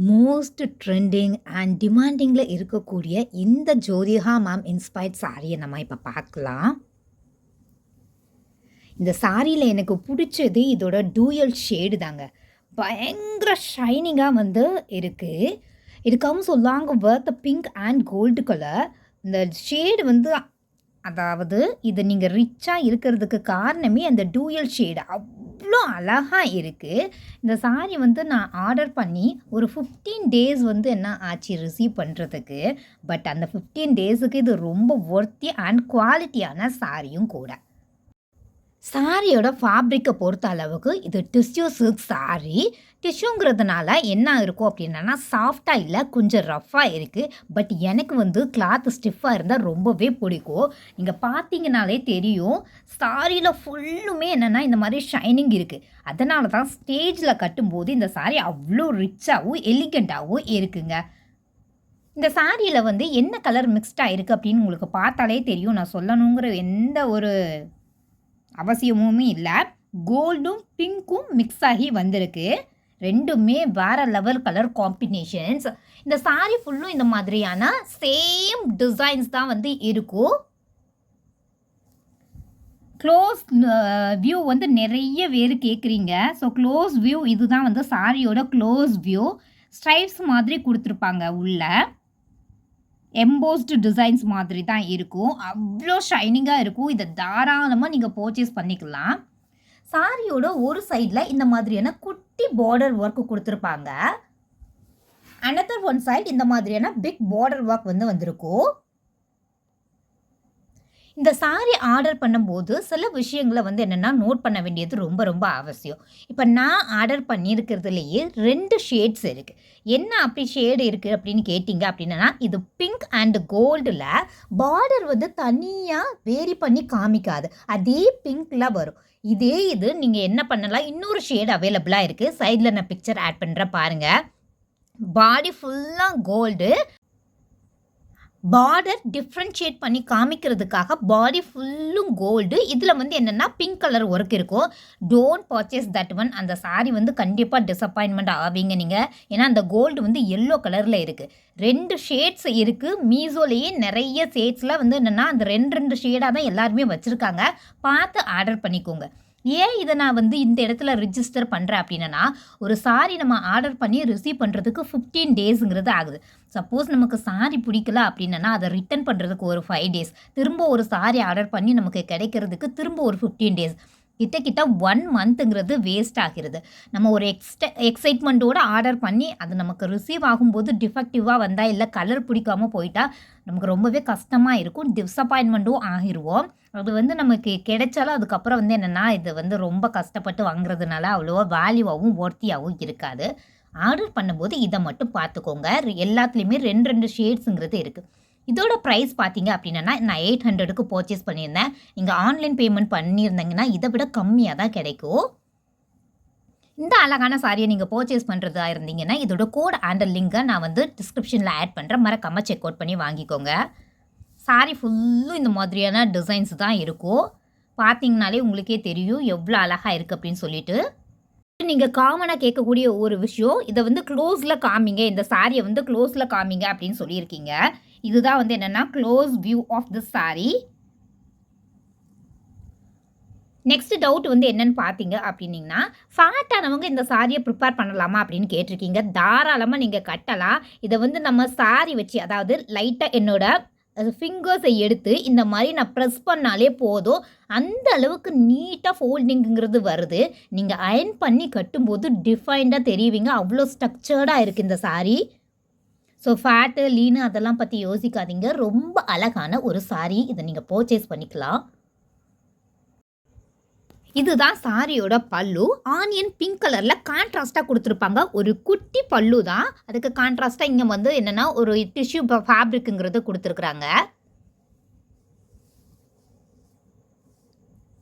Most trending and டிமாண்டிங்கில் இருக்கக்கூடிய இந்த Jyothika ma'am inspired சாரியை நம்ம இப்போ பார்க்கலாம். இந்த சாரியில் எனக்கு பிடிச்சது இதோட டூயல் ஷேடு தாங்க. பயங்கர ஷைனிங்காக வந்து இருக்குது. இது comes long with pink and gold colour. இந்த ஷேடு வந்து அதாவது இது நீங்கள் ரிச்சாக இருக்கிறதுக்கு காரணமே அந்த டூயல் ஷேடு அவ்வளோ அழகாக இருக்குது. இந்த சாரீ வந்து நான் ஆர்டர் பண்ணி ஒரு 15 டேஸ் வந்து என்ன ஆச்சு ரிசீவ் பண்ணுறதுக்கு. பட் அந்த 15 டேஸுக்கு இது ரொம்ப ஒர்த்தி அண்ட் குவாலிட்டியான சாரியும் கூட. சாரியோட ஃபேப்ரிக்கை பொறுத்த அளவுக்கு இது டிஷ்யூ சில்க் சாரீ. டிஷ்யூங்கிறதுனால என்ன இருக்கும் அப்படின்னா சாஃப்டாக இல்லை, கொஞ்சம் ரஃப்பாக இருக்குது. பட் எனக்கு வந்து கிளாத் ஸ்டிஃபாக இருந்தால் ரொம்பவே பிடிக்கும். நீங்கள் பார்த்தீங்கனாலே தெரியும், சாரியில் ஃபுல்லுமே என்னென்னா இந்த மாதிரி ஷைனிங் இருக்குது. அதனால தான் ஸ்டேஜில் கட்டும்போது இந்த சாரீ அவ்வளோ ரிச்சாகவும் எலிகண்ட்டாகவும் இருக்குங்க. இந்த சாரியில் வந்து என்ன கலர் மிக்ஸ்டாக இருக்குது அப்படின்னு உங்களுக்கு பார்த்தாலே தெரியும். நான் சொல்லணுங்கிற எந்த ஒரு அவசியமுமே இல்லை. கோல்டும் பிங்க்கும் மிக்ஸ் ஆகி வந்திருக்கு. ரெண்டுமே வேறு லெவல் கலர் காம்பினேஷன்ஸ். இந்த சாரீ ஃபுல்லும் இந்த மாதிரியான சேம் டிசைன்ஸ் தான் வந்து இருக்கும். க்ளோஸ் வியூ வந்து நிறைய பேர் கேட்குறீங்க. ஸோ க்ளோஸ் வியூ இதுதான் வந்து சாரியோட க்ளோஸ் வியூ. ஸ்ட்ரைப்ஸ் மாதிரி கொடுத்துருப்பாங்க உள்ள. எம்போஸ்டு டிசைன்ஸ் மாதிரி தான் இருக்கும். அவ்வளோ ஷைனிங்காக இருக்கும். இதை தாராளமாக நீங்கள் பர்ச்சேஸ் பண்ணிக்கலாம். சாரியோட ஒரு சைடில் இந்த மாதிரியான குட்டி பார்டர் ஒர்க் கொடுத்துருப்பாங்க. அனதர் ஒன் சைடு இந்த மாதிரியான பிக் பார்டர் ஒர்க் வந்து வந்திருக்கும். இந்த சாரீ ஆர்டர் பண்ணும்போது சில விஷயங்களை வந்து என்னென்னா நோட் பண்ண வேண்டியது ரொம்ப ரொம்ப அவசியம். இப்போ நான் ஆர்டர் பண்ணியிருக்கிறதுலையே 2 ஷேட்ஸ் இருக்குது. என்ன அப்படி ஷேடு இருக்குது அப்படின்னு கேட்டிங்க அப்படின்னா, இது பிங்க் அண்ட் கோல்டில் பார்டர் வந்து தனியாக வேரி பண்ணி காமிக்காது, அதே பிங்க்கில் வரும். இதே இது நீங்கள் என்ன பண்ணலாம், இன்னொரு ஷேடு அவைலபிளாக இருக்குது. சைடில் நான் பிக்சர் ஆட் பண்ணுறேன் பாருங்கள். பாடி ஃபுல்லாக கோல்டு, பார்டர் டிஃப்ரென்ஷியேட் பண்ணி காமிக்கிறதுக்காக பாடி ஃபுல்லும் கோல்டு. இதில் வந்து என்னென்னா பிங்க் கலர் ஒர்க் இருக்கும். Don't purchase that one. அந்த சாரீ வந்து கண்டிப்பாக டிசப்பாயின்மெண்ட் ஆவீங்க நீங்கள். ஏன்னா அந்த கோல்டு வந்து எல்லோ கலரில் இருக்குது. 2 ஷேட்ஸ் இருக்குது. மீஷோலேயே நிறைய ஷேட்ஸில் வந்து என்னென்னா அந்த 2 ஷேடாக தான் எல்லாருமே வச்சுருக்காங்க. பார்த்து ஆர்டர் பண்ணிக்கோங்க. ஏன் இதை நான் வந்து இந்த இடத்துல ரிஜிஸ்டர் பண்ணுறேன் அப்படின்னா, ஒரு சாரீ நம்ம ஆர்டர் பண்ணி ரிசீவ் பண்ணுறதுக்கு 15 டேஸுங்கிறது ஆகுது. சப்போஸ் நமக்கு சாரீ பிடிக்கல அப்படின்னா அதை ரிட்டர்ன் பண்ணுறதுக்கு ஒரு 5 டேஸ், திரும்ப ஒரு சாரீ ஆர்டர் பண்ணி நமக்கு கிடைக்கிறதுக்கு திரும்ப ஒரு 15 டேஸ், கிட்ட 1 மந்த்துங்கிறது வேஸ்ட் ஆகிறது. நம்ம ஒரு எக்ஸைட்மெண்ட்டோடு ஆர்டர் பண்ணி அது நமக்கு ரிசீவ் ஆகும்போது டிஃபெக்டிவாக வந்தால் இல்லை கலர் பிடிக்காமல் போயிட்டா நமக்கு ரொம்பவே கஷ்டமாக இருக்கும். டிசப்பாயின்மெண்ட்டும் ஆகிடுவோம். அது வந்து நமக்கு கிடைச்சாலும் அதுக்கப்புறம் வந்து என்னென்னா இது வந்து ரொம்ப கஷ்டப்பட்டு வாங்குறதுனால அவ்வளோவா வேல்யூவாகவும் ஒர்த்தியாகவும் இருக்காது. ஆர்டர் பண்ணும்போது இதை மட்டும் பார்த்துக்கோங்க. எல்லாத்துலேயுமே 2 ஷேட்ஸுங்கிறது இருக்குது. இதோட ப்ரைஸ் பார்த்தீங்க அப்படின்னா நான் 800க்கு பர்ச்சேஸ் பண்ணியிருந்தேன். நீங்கள் ஆன்லைன் பேமெண்ட் பண்ணியிருந்தீங்கன்னா இதை விட கம்மியாக தான் கிடைக்கும். இந்த அழகான சாரியை நீங்கள் பர்ச்சேஸ் பண்ணுறதா இருந்தீங்கன்னா இதோட கோட் அண்ட் லிங்கை நான் வந்து டிஸ்கிரிப்ஷனில் ஆட் பண்ணுறேன். மறக்காமல் செக் அவுட் பண்ணி வாங்கிக்கோங்க. சாரீ ஃபுல்லும் இந்த மாதிரியான டிசைன்ஸ் தான் இருக்கும். பார்த்தீங்கனாலே உங்களுக்கே தெரியும் எவ்வளோ அழகாக இருக்குது அப்படின்னு சொல்லிட்டு. நீங்கள் காமனாக கேட்கக்கூடிய ஒரு விஷயம், இதை வந்து க்ளோஸில் காமிங்க, இந்த சாரியை வந்து க்ளோஸில் காமிங்க அப்படின்னு சொல்லியிருக்கீங்க. இதுதான் வந்து என்னென்னா close view of the sari. Next doubt வந்து என்னென்னு பார்த்தீங்க அப்படின்னிங்கன்னா, ஃபேட்டானவங்க இந்த சாரியை ப்ரிப்பேர் பண்ணலாமா அப்படின்னு கேட்டிருக்கீங்க. தாராளமாக நீங்கள் கட்டலாம். இதை வந்து நம்ம சாரீ வச்சு, அதாவது லைட்டாக என்னோட ஃபிங்கர்ஸை எடுத்து இந்த மாதிரி நான் ப்ரெஸ் பண்ணாலே போதும், அந்த அளவுக்கு நீட்டாக ஃபோல்டிங்கிறது வருது. நீங்கள் அயர்ன் பண்ணி கட்டும்போது டிஃபைன்டாக தெரிவிங்க. அவ்வளோ ஸ்ட்ரக்சர்டாக இருக்குது இந்த சாரீ. ஸோ ஃபேட்டு லீனு அதெல்லாம் பற்றி யோசிக்காதீங்க. ரொம்ப அழகான ஒரு சாரீ. இதை நீங்கள் பர்ச்சேஸ் பண்ணிக்கலாம். இதுதான் சாரியோட பல்லு. ஆனியன் பிங்க் கலரில் கான்ட்ராஸ்ட்டாக கொடுத்துருப்பாங்க. ஒரு குட்டி பல்லு தான். அதுக்கு கான்ட்ராஸ்ட்டாக இங்கே வந்து என்னென்னா ஒரு டிஷ்யூ ஃபேப்ரிக்குங்கிறது கொடுத்துருக்குறாங்க.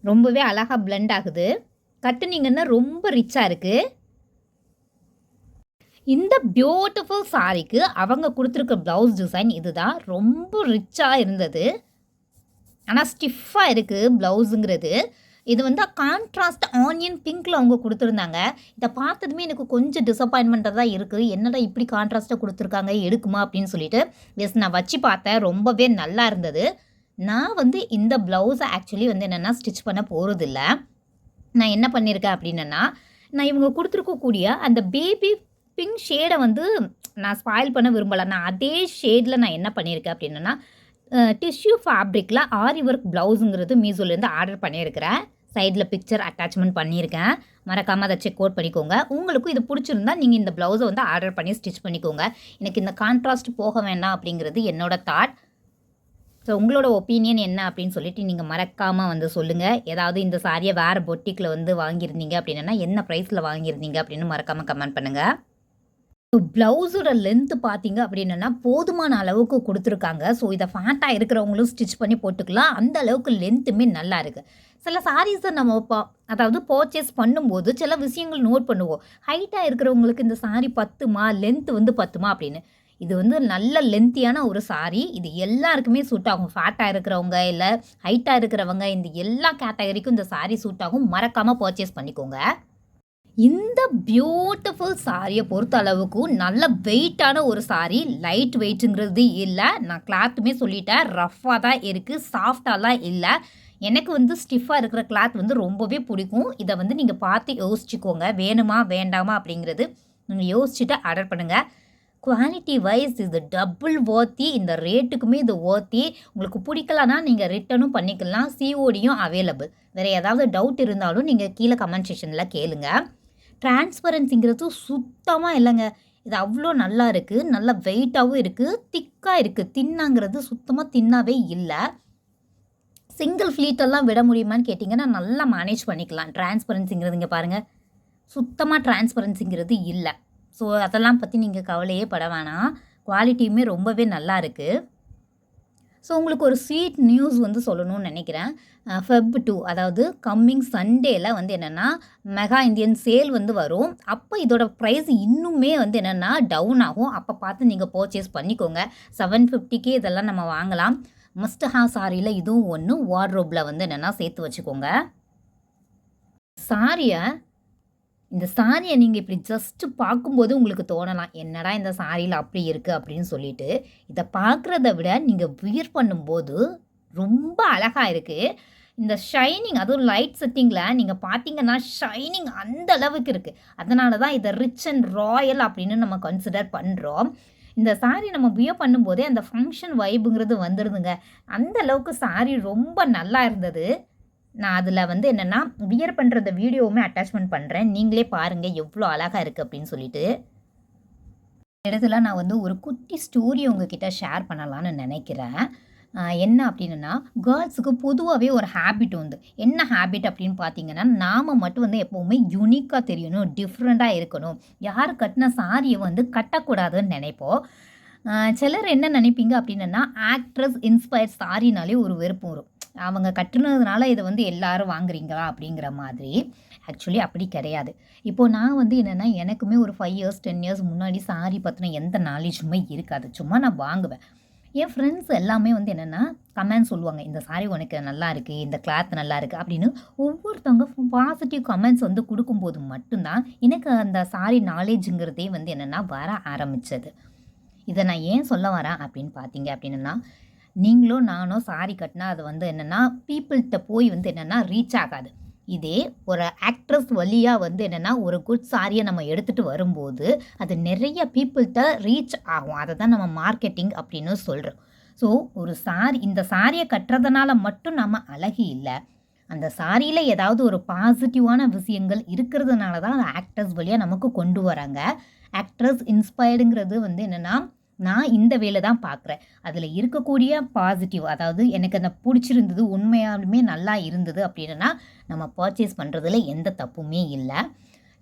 ரொம்பவே அழகாக பிளெண்ட் ஆகுது. கட்டுனீங்கன்னா ரொம்ப ரிச்சாக இருக்குது. இந்த பியூட்டிஃபுல் சாரிக்கு அவங்க கொடுத்துருக்க ப்ளவுஸ் டிசைன் இதுதான். ரொம்ப ரிச்சாக இருந்தது. ஆனால் ஸ்டிஃபாக இருக்குது ப்ளவுஸுங்கிறது. இது வந்து கான்ட்ராஸ்ட் ஆனியன் பிங்க்ல அவங்க குடுத்துருந்தாங்க. இத பார்த்ததுமே எனக்கு கொஞ்சம் டிசப்பாயின்ட்மென்ட்டா தான் இருக்கு. என்னடா இப்படி கான்ட்ராஸ்ட்டா குடுத்துருக்காங்க, எடுக்குமா அப்படின்னு சொல்லிட்டு. எஸ் நான் வச்சு பார்த்தேன். ரொம்பவே நல்லா இருந்தது. நான் வந்து இந்த ப்ளவுஸ ஆக்சுவலி வந்து என்னன்னா ஸ்டிச் பண்ண போறதில்ல. நான் என்ன பண்ணியிருக்கேன் அப்படின்னன்னா, நான் இவங்க குடுத்துருக்கக்கூடிய அந்த பேபி பிங்க் ஷேட வந்து நான் ஸ்பாயில் பண்ண விரும்பல. நான் அதே ஷேட்ல நான் என்ன பண்ணியிருக்கேன் அப்படின்னன்னா, டிஷ்யூ ஃபேப்ரிக்ல ஆரி ஒர்க் ப்ளவுஸுங்கிறது மீஷோலேருந்து ஆர்டர் பண்ணியிருக்கிறேன். சைட்ல பிக்சர் அட்டாச்மெண்ட் பண்ணியிருக்கேன். மறக்காம அத செக் அவுட் பண்ணிக்கோங்க. உங்களுக்கும் இது புடிச்சிருந்தா நீங்க இந்த ப்ளவுஸ வந்து ஆர்டர் பண்ணி ஸ்டிச் பண்ணிக்கோங்க. எனக்கு இந்த கான்ட்ராஸ்ட் போக வேண்டாம் அப்படிங்கிறது என்னோட தாட். ஸோ உங்களோட ஒப்பீனியன் என்ன அப்படின்னு சொல்லிட்டு நீங்க மறக்காம வந்து சொல்லுங்க. ஏதாவது இந்த சாரிய வேற பொட்டிக்ல வந்து வாங்கியிருந்தீங்க அப்படின்னா, என்ன பிரைஸ்ல வாங்கியிருந்தீங்க அப்படின்னு மறக்காம கமெண்ட் பண்ணுங்க. ப்ளவுஸோட லென்த் பார்த்தீங்க அப்படின்னா, போதுமான அளவுக்கு குடுத்துருக்காங்க. ஸோ இத ஃபேட்டா இருக்கிறவங்களும் ஸ்டிச் பண்ணி போட்டுக்கலாம். அந்த அளவுக்கு லென்த்துமே நல்லா இருக்கு. சில சாரீஸ நம்ம அதாவது பர்ச்சேஸ் பண்ணும்போது சில விஷயங்கள் நோட் பண்ணுவோம். ஹைட்டா இருக்கிறவங்களுக்கு இந்த சாரி பத்துமா? லென்த் வந்து பத்துமா? அப்படின்னு. இது வந்து நல்ல லென்த்தியான ஒரு சாரி. இது எல்லாருக்குமே சூட் ஆகும். ஃபேட்டா இருக்கிறவங்க, இல்ல ஹைட்டா இருக்கிறவங்க இந்த எல்லா கேட்டகரிக்கும் இந்த சாரி சூட் ஆகும். மறக்காம பர்ச்சேஸ் பண்ணிக்கோங்க. இந்த பியூட்டிஃபுல் சாரிய பொறுத்த அளவுக்கு நல்ல வெயிட்டான ஒரு சாரி. லைட் வெயிட்டுங்கிறது இல்ல. நான் கிளாத்துமே சொல்லிட்டேன். ரஃப்பா தான் இருக்கு. சாஃப்ட்டாலாம் இல்ல. எனக்கு வந்து ஸ்டிஃப்பா இருக்கிற கிளாத் வந்து ரொம்பவே பிடிக்கும். இத வந்து நீங்க பார்த்து யோசிச்சுக்கோங்க. வேணுமா? வேண்டாமா? அப்படிங்கிறது நீங்க யோசிச்சுட்டு ஆர்டர் பண்ணுங்க. குவாலிட்டி வைஸ் இது டபுள் வொர்த்தி. இந்த ரேட்டுக்குமே இது வொர்த்தி. உங்களுக்கு பிடிக்கலனா நீங்க ரிட்டர்னும் பண்ணிக்கலாம். சிஓடியும் அவைலபிள். வேற ஏதாவது டவுட் இருந்தாலும் நீங்க கீழ கமெண்ட் செக்ஷன்ல கேளுங்க. டிரான்ஸ்பரன்சிங்கிறது சுத்தமா இல்லங்க. இது அவ்ளோ நல்லா இருக்கு. நல்ல வெயிட்டாவும் இருக்கு. திக்கா இருக்கு. தின்னாங்கிறது சுத்தமா தின்னாவே இல்ல. சிங்கிள் ஃப்ளீட் எல்லாம் விட முடியுமான்னு கேட்டீங்கன்னா, நல்லா மேனேஜ் பண்ணிக்கலாம். டிரான்ஸ்பரன்சிங்கிறது இங்க பாருங்க. சுத்தமா டிரான்ஸ்பரன்சிங்கிறது இல்ல. ஸோ அதெல்லாம் பத்தி நீங்க கவலையே பட வேணாம். குவாலிட்டியுமே ரொம்பவே நல்லா இருக்கு. ஸோ உங்களுக்கு ஒரு ஸ்வீட் நியூஸ் வந்து சொல்லணும்னு நினைக்கிறேன். ஃபெப் 2 அதாவது கம்மிங் சண்டேல வந்து என்னன்னா, மெகா இந்தியன் சேல் வந்து வரும். அப்போ இதோட பிரைஸ் இன்னுமே வந்து என்னன்னா டவுன் ஆகும். அப்ப பார்த்து நீங்க பர்ச்சேஸ் பண்ணிக்கோங்க. 750க்கே இதெல்லாம் நம்ம வாங்கலாம். மஸ்ட் ஹேவ் சாரில இதுவும் ஒண்ணு. வார்ட்ரோப்ல வந்து என்னன்னா சேர்த்து வச்சுக்கோங்க. சாரிய இந்த சாரிய நீங்க இப்படி ஜஸ்ட் பார்க்கும்போது உங்களுக்கு தோணலாம். என்னடா இந்த சாரியில அப்படி இருக்கு அப்படின்னு சொல்லிட்டு. இத பார்க்கிறத விட நீங்க வியர் பண்ணும்போது ரொம்ப அழகா இருக்கு. இந்த ஷைனிங் அதுவும் லைட் செட்டிங்ல நீங்க பார்த்தீங்கன்னா, ஷைனிங் அந்த அளவுக்கு இருக்கு. அதனால தான் இத ரிச் அண்ட் ராயல் அப்படின்னு நம்ம கன்சிடர் பண்றோம். இந்த சாரி நம்ம வியர் பண்ணும்போதே அந்த ஃபங்ஷன் வைப்ங்கிறது வந்துருதுங்க. அந்த அளவுக்கு சாரி ரொம்ப நல்லா இருந்தது. நான் அதில வந்து என்னன்னா, வியர் பண்ற அந்த வீடியோவுமே அட்டாச்மெண்ட் பண்றேன். நீங்களே பாருங்க எவ்ளோ அழகா இருக்கு அப்படின்னு சொல்லிட்டு. இந்த இடத்துல நான் வந்து ஒரு குட்டி ஸ்டோரி உங்ககிட்ட ஷேர் பண்ணலான்னு நினைக்கிறேன். என்ன அப்படின்னா, கேர்ள்ஸுக்கு பொதுவாவே ஒரு ஹேபிட் உண்டு. என்ன ஹேபிட் அப்படின்னு பார்த்தீங்கன்னா, நாம மட்டும் வந்து எப்பவுமே யூனிக்கா தெரியணும், டிஃப்ரெண்ட்டா இருக்கணும். யார் கட்டின சாரிய வந்து கட்டக்கூடாதுன்னு நினைப்போம். சிலர் என்ன நினைப்பீங்க அப்படின்னா, ஆக்ட்ரஸ் இன்ஸ்பயர்ட் சாரினாலே ஒரு வெறுப்பு வரும். அவங்க கட்டுனதுனால இத வந்து எல்லாரும் வாங்குறீங்களா? அப்படிங்கிற மாதிரி. ஆக்சுவலி அப்படி கிடையாது. இப்போ நான் வந்து என்னன்னா, எனக்குமே ஒரு 5 இயர்ஸ், 10 இயர்ஸ் முன்னாடி சாரி பத்தின எந்த நாலேஜுமே இருக்காது. சும்மா நான் வாங்குவேன். என் ஃப்ரெண்ட்ஸ் எல்லாமே வந்து என்னன்னா, கமெண்ட் சொல்லுவாங்க. "இந்த சாரி உனக்கு நல்லாயிருக்கு. இந்த கிளாத் நல்லாயிருக்கு." அப்படின்னு ஒவ்வொருத்தவங்க பாசிட்டிவ் கமெண்ட்ஸ் வந்து குடுக்கும்போது மட்டும் தான், எனக்கு அந்த சாரி நாலேஜுங்கிறதே வந்து என்னன்னா வர ஆரம்பிச்சது. இத நான் ஏன் சொல்ல வரேன் அப்படின்னு பார்த்தீங்க அப்படின்னா, நீங்களோ நானோ சாரி கட்டினா அது வந்து என்னன்னா, பீப்பிள்ட்ட போய் வந்து என்னன்னா ரீச் ஆகாது. இதே ஒரு ஆக்ட்ரஸ் வழியா வந்து என்னன்னா, ஒரு குட் சாரிய நம்ம எடுத்துட்டு வரும்போது, அது நெறைய பீப்பிள்ட்ட ரீச் ஆகும். அத தான் நம்ம மார்க்கெட்டிங் அப்படின்னு சொல்றோம். ஸோ ஒரு இந்த சாரிய கட்டுறதுனால மட்டும் நம்ம அழகு இல்ல. அந்த சாரியில ஏதாவது ஒரு பாசிட்டிவான விஷயங்கள் இருக்கிறதுனால தான் அந்த ஆக்டர்ஸ் வழியா நமக்கு கொண்டு வராங்க. ஆக்ட்ரஸ் இன்ஸ்பயர்டுங்கிறது வந்து என்னன்னா, நான் இந்த வேல தான் பார்க்குறேன். அதில இருக்கக்கூடிய பாசிட்டிவ் அதாவது எனக்கு அந்த புடிச்சிருந்தது, உண்மையாலுமே நல்லா இருந்தது அப்படின்னா, நம்ம பர்ச்சேஸ் பண்றதுல எந்த தப்புமே இல்ல.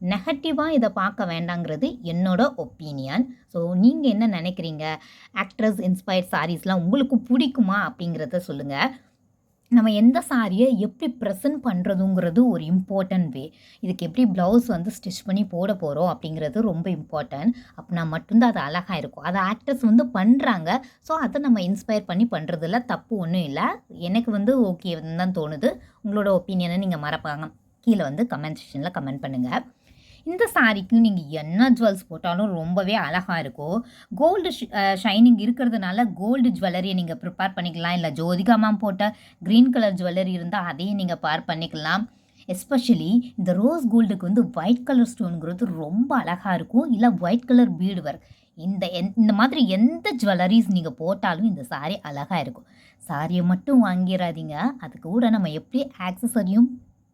நெகட்டிவா இத பார்க்க வேண்டாங்கிறது என்னோட ஒப்பீனியன். ஸோ நீங்க என்ன நினைக்கிறீங்க? ஆக்ட்ரஸ் இன்ஸ்பயர்ட் சாரீஸ்லாம் உங்களுக்கு புடிக்குமா? அப்படிங்கிறத சொல்லுங்க. நம்ம எந்த சாரியை எப்படி ப்ரெசென்ட் பண்ணுறதுங்கிறது ஒரு இம்பார்ட்டன்ட் வே. இதுக்கு எப்படி ப்ளவுஸ் வந்து ஸ்டிச் பண்ணி போட போகிறோம் அப்படிங்கிறது ரொம்ப இம்பார்ட்டன்ட். அப்படின்னா மட்டும்தான் அது அழகாக இருக்கும். அதை ஆக்டர்ஸ் வந்து பண்ணுறாங்க. ஸோ அதை நம்ம இன்ஸ்பயர் பண்ணி பண்ணுறதுல தப்பு ஒன்றும் இல்லை. எனக்கு வந்து ஓகேன்னு தான் தோணுது. உங்களோட ஒப்பீனியனை நீங்கள் மறப்பாங்க கீழே வந்து கமெண்ட் செக்ஷனில் கமெண்ட் பண்ணுங்கள். இந்த சாரிக்கு நீங்கள் என்ன ஜுவல்ஸ் போட்டாலும் ரொம்பவே அழகாக இருக்கும். கோல்டு ஷைனிங் இருக்கிறதுனால கோல்டு ஜுவல்லரியை நீங்கள் ப்ரிப்பேர் பண்ணிக்கலாம். இல்லை ஜோதிகா மேம் போட்ட க்ரீன் கலர் ஜுவல்லரி இருந்தால் அதையும் நீங்கள் பேர் பண்ணிக்கலாம். எஸ்பெஷலி இந்த ரோஸ் கோல்டுக்கு வந்து ஒயிட் கலர் ஸ்டோனுங்கிறது ரொம்ப அழகாக இருக்கும். இல்லை ஒயிட் கலர் பீடு ஒர்க் இந்த மாதிரி எந்த ஜுவல்லரிஸ் நீங்கள் போட்டாலும் இந்த சாரீ அழகாக இருக்கும். சாரியை மட்டும் வாங்கிடாதீங்க, அது கூட நம்ம எப்படி ஆக்சசரியும்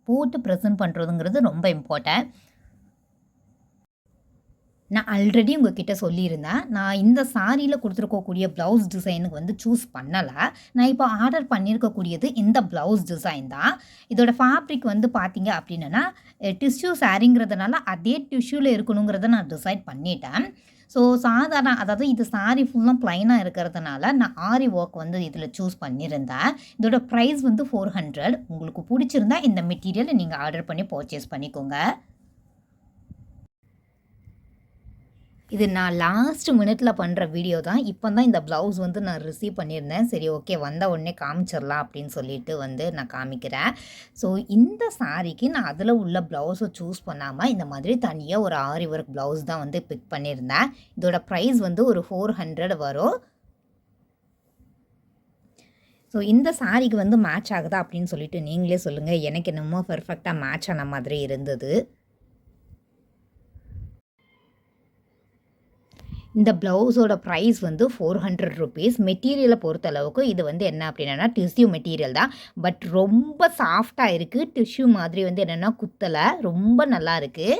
போட்டு ப்ரெசென்ட் பண்ணுறதுங்கிறது ரொம்ப இம்பார்ட்டன்ட். நான் ஆல்ரெடி உங்ககிட்ட சொல்லியிருந்தேன், நான் இந்த சாரியில் கொடுத்துருக்கக்கூடிய ப்ளவுஸ் டிசைனுக்கு வந்து சூஸ் பண்ணலை. நான் இப்போ ஆர்டர் பண்ணியிருக்கக்கூடியது இந்த ப்ளவுஸ் டிசைன் தான். இதோட ஃபேப்ரிக் வந்து பார்த்தீங்க அப்படின்னா டிஷ்யூ சாரிங்கிறதுனால அதே டிஷ்யூவில் இருக்கணுங்கிறத நான் டிசைட் பண்ணிட்டேன். ஸோ சாதாரண அதாவது இது சாரி ஃபுல்லாக ப்ளைனாக இருக்கிறதுனால நான் ஆரி ஒர்க் வந்து இதில் சூஸ் பண்ணியிருந்தேன். இதோட ப்ரைஸ் வந்து 400. உங்களுக்கு பிடிச்சிருந்தா இந்த மெட்டீரியலை நீங்கள் ஆர்டர் பண்ணி பர்ச்சேஸ் பண்ணிக்கோங்க. இது நான் லாஸ்ட் மினிட்ல பண்ணுற வீடியோ தான். இப்போ தான் இந்த ப்ளவுஸ் வந்து நான் ரிசீவ் பண்ணியிருந்தேன். சரி ஓகே, வந்த உடனே காமிச்சிடலாம் அப்படின்னு சொல்லிட்டு வந்து நான் காமிக்கிறேன். ஸோ இந்த சாரிக்கு நான் அதில் உள்ள ப்ளவுஸை சூஸ் பண்ணாமல் இந்த மாதிரி தனியாக ஒரு ஆரி ஒர்க் ப்ளவுஸ் தான் வந்து பிக் பண்ணியிருந்தேன். இதோட ப்ரைஸ் வந்து ஒரு 400 வரும். ஸோ இந்த சாரிக்கு வந்து மேட்ச் ஆகுதா அப்படின்னு சொல்லிட்டு நீங்களே சொல்லுங்கள். எனக்கு என்னமோ பெர்ஃபெக்டாக மேட்ச் ஆன மாதிரி இருந்தது. இந்த ப்ளவுஸோட ப்ரைஸ் வந்து 400 ருபீஸ். மெட்டீரியலை பொறுத்தளவுக்கு இது வந்து என்ன அப்படின்னா டிஷ்யூ மெட்டீரியல் தான். பட் ரொம்ப சாஃப்டாக இருக்குது. டிஷ்யூ மாதிரி வந்து என்னென்னா குத்தலை, ரொம்ப நல்லா இருக்குது.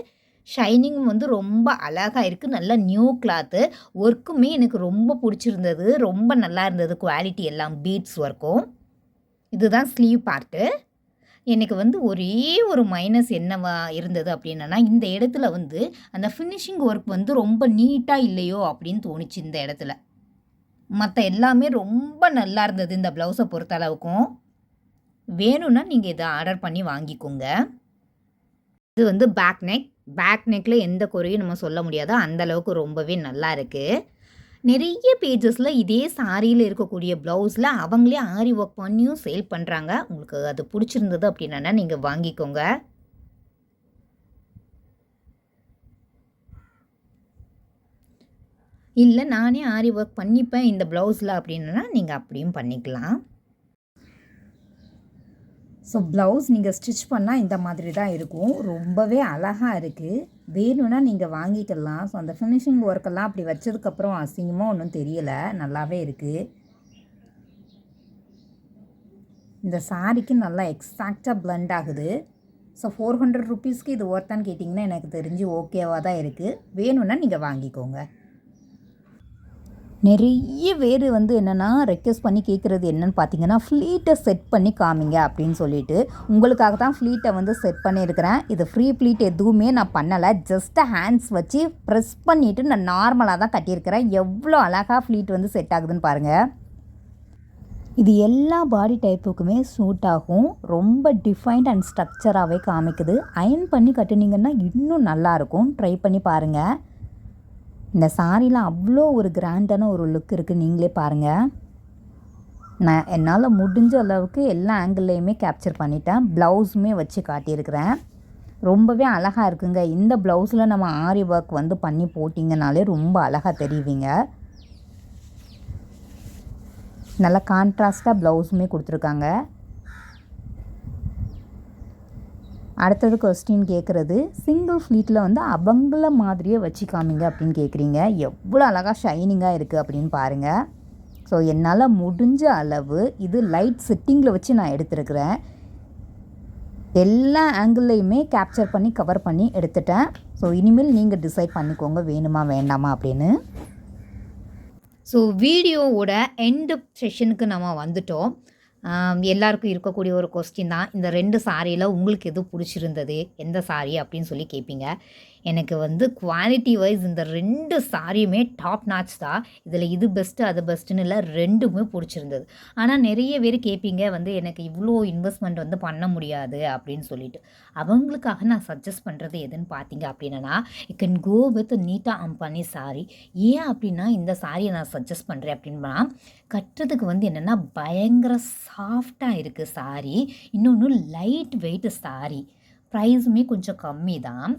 ஷைனிங் வந்து ரொம்ப அழகாக இருக்குது. நல்ல நியூ கிளாத்து. ஒர்க்குமே எனக்கு ரொம்ப பிடிச்சிருந்தது. ரொம்ப நல்லா இருந்தது குவாலிட்டி எல்லாம். பீட்ஸ் ஒர்க்கும். இதுதான் ஸ்லீவ் பார்ட்டு. எனக்கு வந்து ஒரே ஒரு மைனஸ் என்னவா இருந்தது அப்படின்னா இந்த இடத்துல வந்து அந்த ஃபினிஷிங் ஒர்க் வந்து ரொம்ப நீட்டாக இல்லையோ அப்படின்னு தோணுச்சு. இந்த இடத்துல மற்ற எல்லாமே ரொம்ப நல்லா இருந்தது இந்த ப்ளவுஸை பொறுத்த அளவுக்கும். வேணும்னா நீங்கள் இதை ஆர்டர் பண்ணி வாங்கிக்கோங்க. இது வந்து பேக் நெக்கில் எந்த குறையும் நம்ம சொல்ல முடியாது, அந்தளவுக்கு ரொம்பவே நல்லா இருக்குது. நிறைய பேஜஸில் இதே சாரியில் இருக்கக்கூடிய ப்ளவுஸில் அவங்களே ஆரி ஒர்க் பண்ணியும் சேல் பண்ணுறாங்க. உங்களுக்கு அது பிடிச்சிருந்தது அப்படின்னா நீங்கள் வாங்கிக்கோங்க. இல்லை நானே ஆரி ஒர்க் பண்ணிப்பேன் இந்த ப்ளவுஸில் அப்படின்னா நீங்கள் அப்படியும் பண்ணிக்கலாம். ஸோ ப்ளவுஸ் நீங்கள் ஸ்டிச் பண்ணால் இந்த மாதிரி தான் இருக்கும். ரொம்பவே அழகாக இருக்குது. வேணும்னா நீங்கள் வாங்கிக்கலாம். ஸோ அந்த ஃபினிஷிங் ஒர்க்கெல்லாம் அப்படி வச்சதுக்கப்புறம் அசிங்கமாக ஒன்றும் தெரியலை, நல்லாவே இருக்குது. இந்த சாரிக்கு நல்லா எக்ஸாக்டாக பிளண்ட் ஆகுது. ஸோ 400 ருபீஸ்க்கு இது ஒர்த்தான்னு கேட்டிங்கன்னா எனக்கு தெரிஞ்சு ஓகேவாக தான் இருக்குது. வேணும்னா நீங்கள் வாங்கிக்கோங்க. நிறைய பேர் வந்து என்னென்னா ரெக்வெஸ்ட் பண்ணி கேட்குறது என்னென்னு பார்த்தீங்கன்னா ஃப்ளீட்டை செட் பண்ணி காமிங்க அப்படின்னு சொல்லிட்டு. உங்களுக்காக தான் ஃப்ளீட்டை வந்து செட் பண்ணியிருக்கிறேன். இது ஃப்ரீ ஃப்ளீட் எதுவுமே நான் பண்ணலை. ஜஸ்ட்டு ஹேண்ட்ஸ் வச்சு ப்ரெஸ் பண்ணிவிட்டு நான் நார்மலாக தான் கட்டியிருக்கிறேன். எவ்வளோ அழகாக ஃப்ளீட் வந்து செட் ஆகுதுன்னு பாருங்கள். இது எல்லா பாடி டைப்புக்குமே சூட் ஆகும். ரொம்ப டிஃபைன்ட் அண்ட் ஸ்ட்ரக்சராகவே காமிக்குது. அயர்ன் பண்ணி கட்டுனீங்கன்னா இன்னும் நல்லாயிருக்கும். ட்ரை பண்ணி பாருங்கள். இந்த சாரியில் அவ்வளோ ஒரு கிராண்டான ஒரு லுக் இருக்குது. நீங்களே பாருங்கள். நான் என்னால் முடிஞ்ச அளவுக்கு எல்லா ஆங்கிள்லேயுமே கேப்சர் பண்ணிட்டேன். ப்ளவுஸுமே வச்சு காட்டியிருக்கிறேன். ரொம்பவே அழகாக இருக்குங்க. இந்த ப்ளவுஸில் நம்ம ஆரி ஒர்க் வந்து பண்ணி போட்டிங்கனாலே ரொம்ப அழகாக தெரிவிங்க. நல்லா கான்ட்ராஸ்டாக ப்ளவுஸுமே கொடுத்துருக்காங்க. அடுத்தது கொஸ்டின் கேட்குறது, சிங்கிள் ஃப்ளீட்டில் வந்து அவங்கள மாதிரியே வச்சு காமிங்க அப்படின்னு கேட்குறீங்க. எவ்வளோ அழகாக ஷைனிங்காக இருக்குது அப்படின்னு பாருங்கள். ஸோ என்னால் முடிஞ்ச அளவு இது லைட் செட்டிங்கில் வச்சு நான் எடுத்துருக்கிறேன். எல்லா ஆங்கிள்லையுமே கேப்சர் பண்ணி கவர் பண்ணி எடுத்துட்டேன். ஸோ இனிமேல் நீங்கள் டிசைட் பண்ணிக்கோங்க வேணுமா வேண்டாமா அப்படின்னு. ஸோ வீடியோவோட எண்டு செஷனுக்கு நம்ம வந்துட்டோம். எல்லாருக்கும் இருக்கக்கூடிய ஒரு கொஸ்டின் தான். இந்த 2 சாரியில் உங்களுக்கு எது பிடிச்சிருந்தது, எந்த சாரி அப்படின்னு சொல்லி கேட்பீங்க. எனக்கு வந்து குவாலிட்டி வைஸ் இந்த 2 சாரியுமே டாப் நாட்ச் தான். இதில இது பெஸ்ட்டு, அது பெஸ்ட்டுன்னு இல்ல. 2மே புடிச்சிருந்தது. ஆனா நெறைய பேர் கேட்பீங்க வந்து எனக்கு இவ்ளோ இன்வெஸ்ட்மெண்ட் வந்து பண்ண முடியாது அப்படின்னு சொல்லிட்டு. அவங்களுக்காக நான் சஜெஸ்ட் பண்றது எதுன்னு பார்த்தீங்க அப்படின்னா, யூ கேன் கோ வித் நீட்டா அம்பானி சாரி. ஏன் அப்படின்னா இந்த சாரிய நான் சஜெஸ்ட் பண்றேன் அப்படின்னா, கட்டுறதுக்கு வந்து என்னன்னா பயங்கர சாஃப்ட்டா இருக்கு சாரி. இன்னொன்னு லைட் வெயிட் சாரி. ப்ரைஸுமே கொஞ்சம் கம்மி தான்.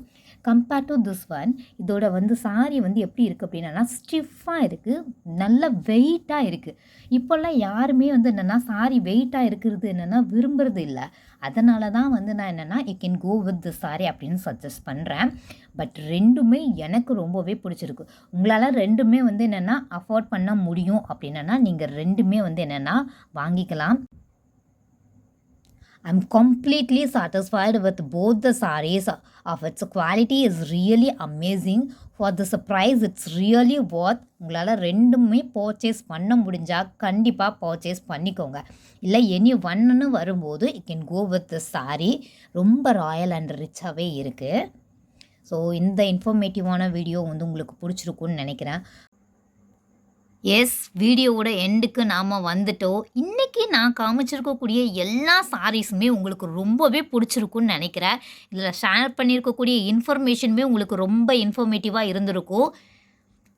கம்பேர் டு திஸ் ஒன் இதோட வந்து சாரி வந்து எப்படி இருக்குது அப்படின்னா ஸ்டிஃபாக இருக்குது, நல்ல வெயிட்டாக இருக்குது. இப்போல்லாம் யாருமே வந்து என்னென்னா சாரி வெயிட்டாக இருக்கிறது என்னென்னா விரும்புறது இல்லை. அதனால தான் வந்து நான் என்னென்னா you can go with the sari அப்படின்னு சஜஸ்ட் பண்ணுறேன். பட் 2மே எனக்கு ரொம்பவே பிடிச்சிருக்கு. உங்களால் 2மே வந்து என்னென்னா அஃபோர்ட் பண்ண முடியும் அப்படின்னா நீங்கள் 2மே வந்து என்னென்னா வாங்கிக்கலாம். I'm completely satisfied with both the sarees of its quality is really amazing. For this price it's really worth. உங்களால் 2மே பர்ச்சேஸ் பண்ண முடிஞ்சா கண்டிப்பாக பர்ச்சேஸ் பண்ணிக்கோங்க. இல்லை எனி ஒன்னுன்னு வரும்போது you can go with the sari. ரொம்ப ராயல் அண்ட் ரிச்சாகவே இருக்குது. ஸோ இந்த இன்ஃபர்மேட்டிவான வீடியோ வந்து உங்களுக்கு பிடிச்சிருக்குன்னு நினைக்கிறேன். எஸ், வீடியோவோட எண்டுக்கு நாம் வந்துட்டோம். இன்றைக்கி நான் காமிச்சிருக்கக்கூடிய எல்லா சாரீஸுமே உங்களுக்கு ரொம்பவே பிடிச்சிருக்குன்னு நினைக்கிறேன். இதில் ஷேர் பண்ணியிருக்கக்கூடிய இன்ஃபர்மேஷனுமே உங்களுக்கு ரொம்ப இன்ஃபர்மேட்டிவாக இருந்திருக்கும்.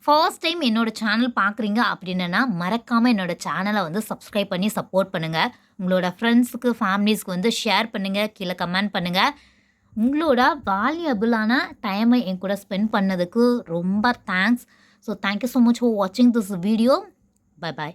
ஃபர்ஸ்ட் டைம் என்னோடய சேனல் பார்க்குறீங்க அப்படின்னா மறக்காமல் என்னோடய சேனலை வந்து சப்ஸ்கிரைப் பண்ணி சப்போர்ட் பண்ணுங்கள். உங்களோட ஃப்ரெண்ட்ஸுக்கு ஃபேமிலிஸ்க்கு வந்து ஷேர் பண்ணுங்கள், கீழே கமெண்ட் பண்ணுங்கள். உங்களோட வேல்யூபிளான டைமை என் கூட ஸ்பெண்ட் பண்ணதுக்கு ரொம்ப thanks. So thank you so much for watching this video. Bye bye.